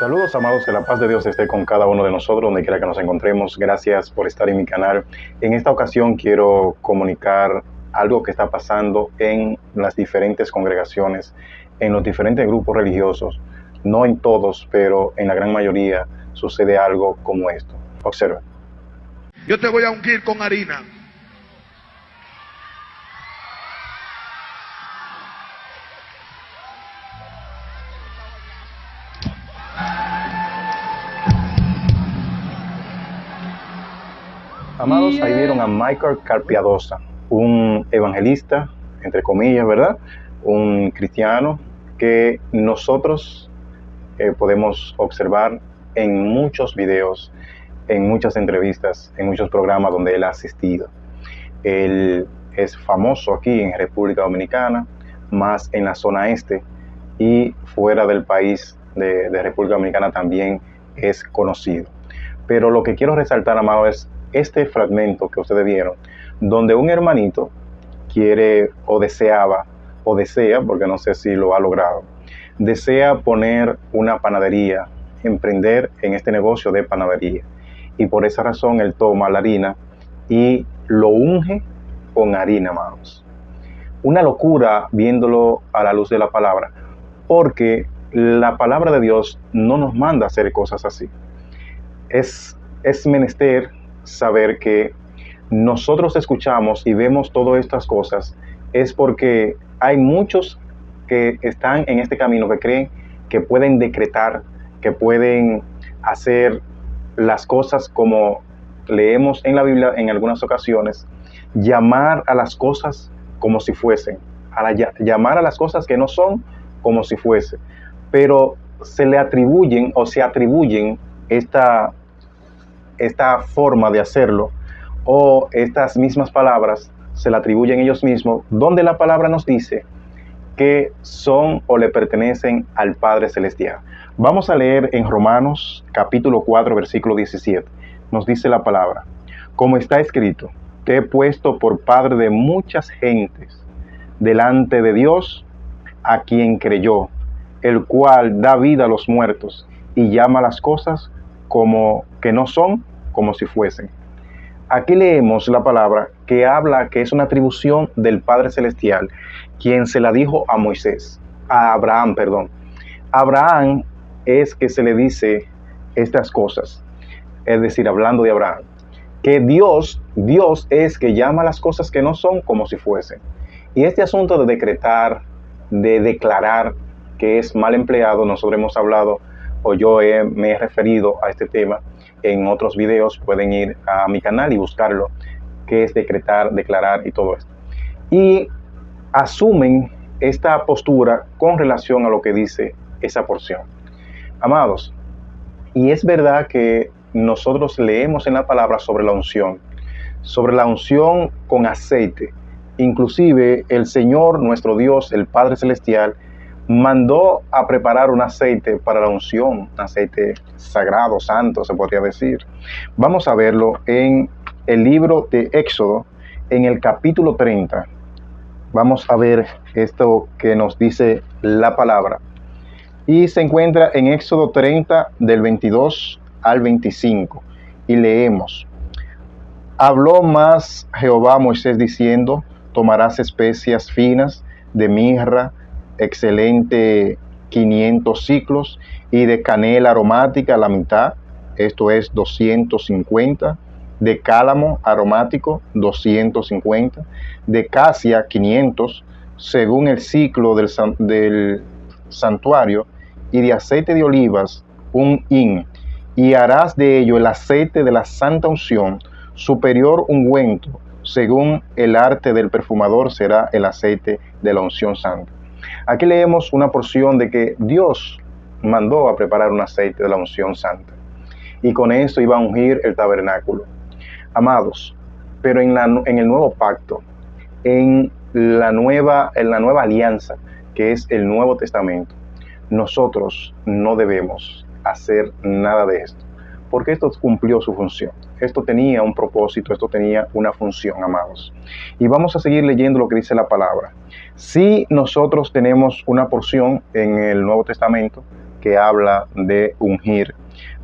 Saludos amados, que la paz de Dios esté con cada uno de nosotros, donde quiera que nos encontremos. Gracias por estar en mi canal. En esta ocasión quiero comunicar algo que está pasando en las diferentes congregaciones, en los diferentes grupos religiosos. No en todos, pero en la gran mayoría sucede algo como esto. Observen. Yo te voy a ungir con harina. Amados, ahí vieron a Michael Carpiadosa, un evangelista, entre comillas, ¿verdad? Un cristiano que nosotros podemos observar en muchos videos, en muchas entrevistas, en muchos programas donde él ha asistido. Él es famoso aquí en República Dominicana, más en la zona este, y fuera del país de República Dominicana también es conocido. Pero lo que quiero resaltar, amado, es este fragmento que ustedes vieron, donde un hermanito quiere o deseaba, o desea, porque no sé si lo ha logrado, desea poner una panadería, emprender en este negocio de panadería. Y por esa razón él toma la harina y lo unge con harina, amados. Una locura viéndolo a la luz de la palabra, porque la palabra de Dios no nos manda a hacer cosas así. Es menester saber que nosotros escuchamos y vemos todas estas cosas es porque hay muchos que están en este camino que creen que pueden decretar, que pueden hacer las cosas como leemos en la Biblia en algunas ocasiones, llamar a las cosas como si fuesen, llamar a las cosas que no son como si fuese, pero se le atribuyen o se atribuyen esta forma de hacerlo, o estas mismas palabras se le atribuyen ellos mismos, donde la palabra nos dice que son o le pertenecen al Padre Celestial. Vamos a leer en Romanos capítulo 4 versículo 17. Nos dice la palabra: como está escrito, te he puesto por padre de muchas gentes delante de Dios, a quien creyó, el cual da vida a los muertos y llama las cosas como que no son, como si fuesen. Aquí leemos la palabra que habla que es una atribución del Padre Celestial, quien se la dijo a Moisés, a Abraham, perdón. Abraham es que se le dice estas cosas, es decir, hablando de Abraham, que Dios es que llama las cosas que no son como si fuesen. Y este asunto de decretar, de declarar, que es mal empleado, nosotros hemos hablado, o yo me he referido a este tema en otros videos. Pueden ir a mi canal y buscarlo, que es decretar, declarar y todo esto. Y asumen esta postura con relación a lo que dice esa porción. Amados, y es verdad que nosotros leemos en la palabra sobre la unción con aceite. Inclusive el Señor, nuestro Dios, el Padre Celestial, mandó a preparar un aceite para la unción, un aceite sagrado, santo, se podría decir. Vamos a verlo en el libro de Éxodo, en el capítulo 30. Vamos a ver esto que nos dice la palabra. Y se encuentra en Éxodo 30, del 22 al 25. Y leemos: habló más Jehová a Moisés diciendo: tomarás especias finas de mirra, excelente 500 ciclos, y de canela aromática la mitad, esto es 250, de cálamo aromático 250, de casia 500, según el ciclo del santuario, y de aceite de olivas 1 hin, y harás de ello el aceite de la santa unción, superior ungüento, según el arte del perfumador será el aceite de la unción santa. Aquí leemos una porción de que Dios mandó a preparar un aceite de la unción santa, y con esto iba a ungir el tabernáculo. Amados, pero en el nuevo pacto, en la nueva alianza, que es el Nuevo Testamento, nosotros no debemos hacer nada de esto, porque esto cumplió su función. Esto tenía un propósito, esto tenía una función, amados. Y vamos a seguir leyendo lo que dice la palabra. Si nosotros tenemos una porción en el Nuevo Testamento, que habla de ungir.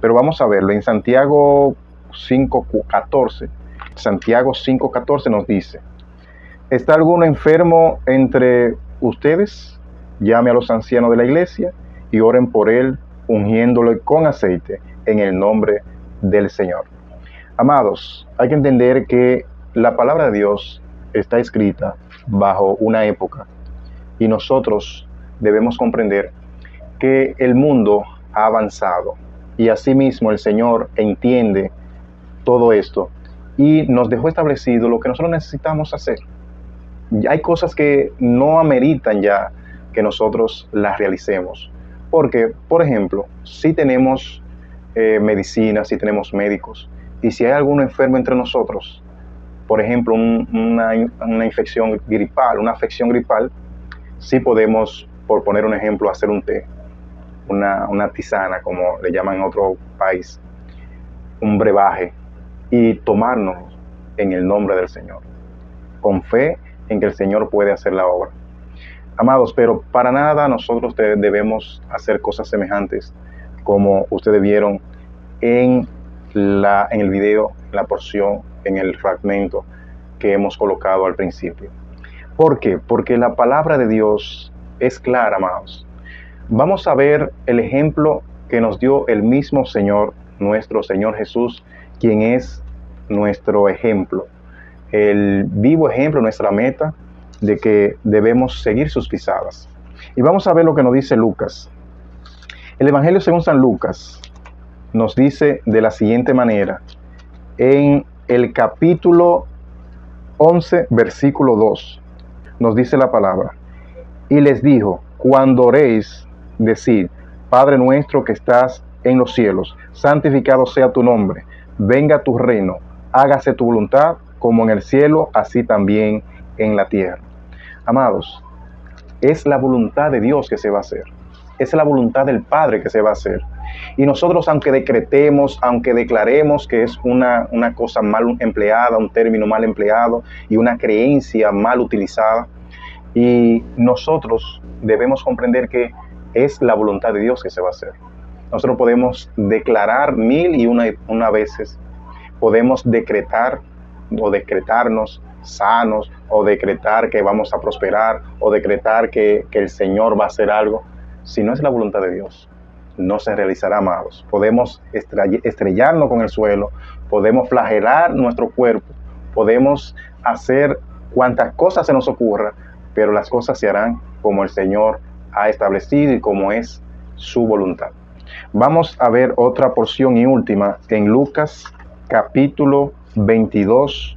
Pero vamos a verlo en Santiago 5:14. Santiago 5:14 nos dice: ¿está alguno enfermo entre ustedes? Llame a los ancianos de la iglesia y oren por él, ungiéndole con aceite en el nombre del Señor. Amados, hay que entender que la palabra de Dios está escrita bajo una época y nosotros debemos comprender que el mundo ha avanzado y asimismo el Señor entiende todo esto y nos dejó establecido lo que nosotros necesitamos hacer. Hay cosas que no ameritan ya que nosotros las realicemos. Porque, por ejemplo, si tenemos medicina, si tenemos médicos, y si hay alguno enfermo entre nosotros, por ejemplo, una infección gripal, una afección gripal, sí podemos, por poner un ejemplo, hacer un té, una tisana, como le llaman en otro país, un brebaje, y tomarnos en el nombre del Señor, con fe en que el Señor puede hacer la obra. Amados, pero para nada nosotros debemos hacer cosas semejantes como ustedes vieron en el video, la porción, en el fragmento que hemos colocado al principio. ¿Por qué? Porque la palabra de Dios es clara, amados. Vamos a ver el ejemplo que nos dio el mismo Señor, nuestro Señor Jesús, quien es nuestro ejemplo, el vivo ejemplo, nuestra meta de que debemos seguir sus pisadas. Y vamos a ver lo que nos dice Lucas. El Evangelio según San Lucas nos dice de la siguiente manera, en el capítulo 11, versículo 2, nos dice la palabra: y les dijo, cuando oréis, decid, Padre nuestro que estás en los cielos, santificado sea tu nombre, venga tu reino, hágase tu voluntad, como en el cielo, así también en la tierra. Amados, es la voluntad de Dios que se va a hacer. Es la voluntad del Padre que se va a hacer. Y nosotros, aunque decretemos, aunque declaremos que es una cosa mal empleada, un término mal empleado y una creencia mal utilizada, y nosotros debemos comprender que es la voluntad de Dios que se va a hacer. Nosotros podemos declarar mil y una veces, podemos decretar o decretarnos sanos, o decretar que vamos a prosperar, o decretar que el Señor va a hacer algo. Si no es la voluntad de Dios, no se realizará, amados. Podemos estrellarnos con el suelo, podemos flagelar nuestro cuerpo, podemos hacer cuantas cosas se nos ocurra, pero las cosas se harán como el Señor ha establecido y como es su voluntad. Vamos a ver otra porción y última en Lucas capítulo 22,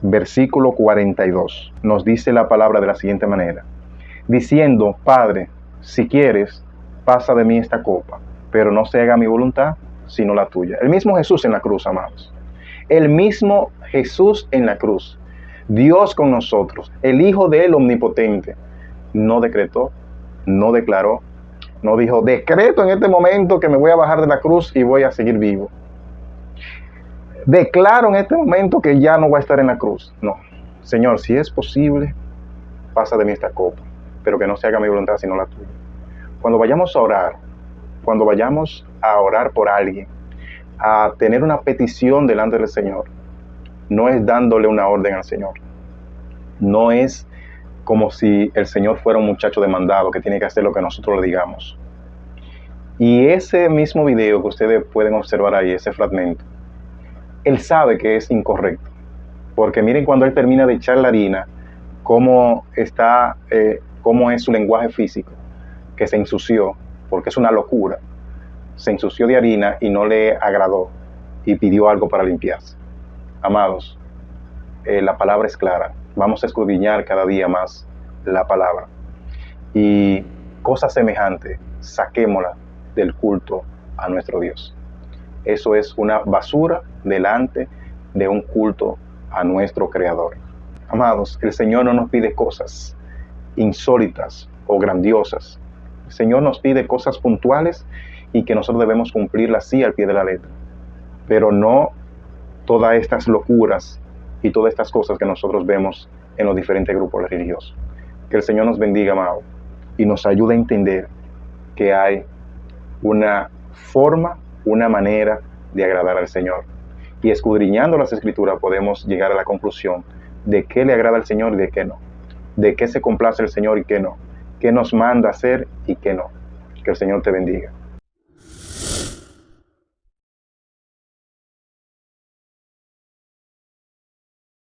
versículo 42. Nos dice la palabra de la siguiente manera: diciendo, Padre, si quieres, pasa de mí esta copa, pero no se haga mi voluntad, sino la tuya. El mismo Jesús en la cruz, amados. El mismo Jesús en la cruz. Dios con nosotros, el Hijo de Él omnipotente, no decretó, no declaró, no dijo, decreto en este momento que me voy a bajar de la cruz y voy a seguir vivo. Declaro en este momento que ya no voy a estar en la cruz. No, Señor, si es posible, pasa de mí esta copa, pero que no se haga mi voluntad sino la tuya. Cuando vayamos a orar, cuando vayamos a orar por alguien, a tener una petición delante del Señor, no es dándole una orden al Señor. No es como si el Señor fuera un muchacho demandado que tiene que hacer lo que nosotros le digamos. Y ese mismo video que ustedes pueden observar ahí, ese fragmento, Él sabe que es incorrecto. Porque miren cuando Él termina de echar la harina, cómo es su lenguaje físico, que se ensució, porque es una locura. Se ensució de harina y no le agradó y pidió algo para limpiarse. Amados, la palabra es clara. Vamos a escudriñar cada día más la palabra. Y cosas semejantes, saquémosla del culto a nuestro Dios. Eso es una basura delante de un culto a nuestro Creador. Amados, el Señor no nos pide cosas insólitas o grandiosas. El Señor nos pide cosas puntuales y que nosotros debemos cumplirlas así al pie de la letra. Pero no todas estas locuras y todas estas cosas que nosotros vemos en los diferentes grupos religiosos. Que el Señor nos bendiga, amado, y nos ayude a entender que hay una forma, una manera de agradar al Señor. Y escudriñando las Escrituras podemos llegar a la conclusión de qué le agrada al Señor y de qué no. De qué se complace el Señor y qué no. Qué nos manda hacer y qué no. Que el Señor te bendiga.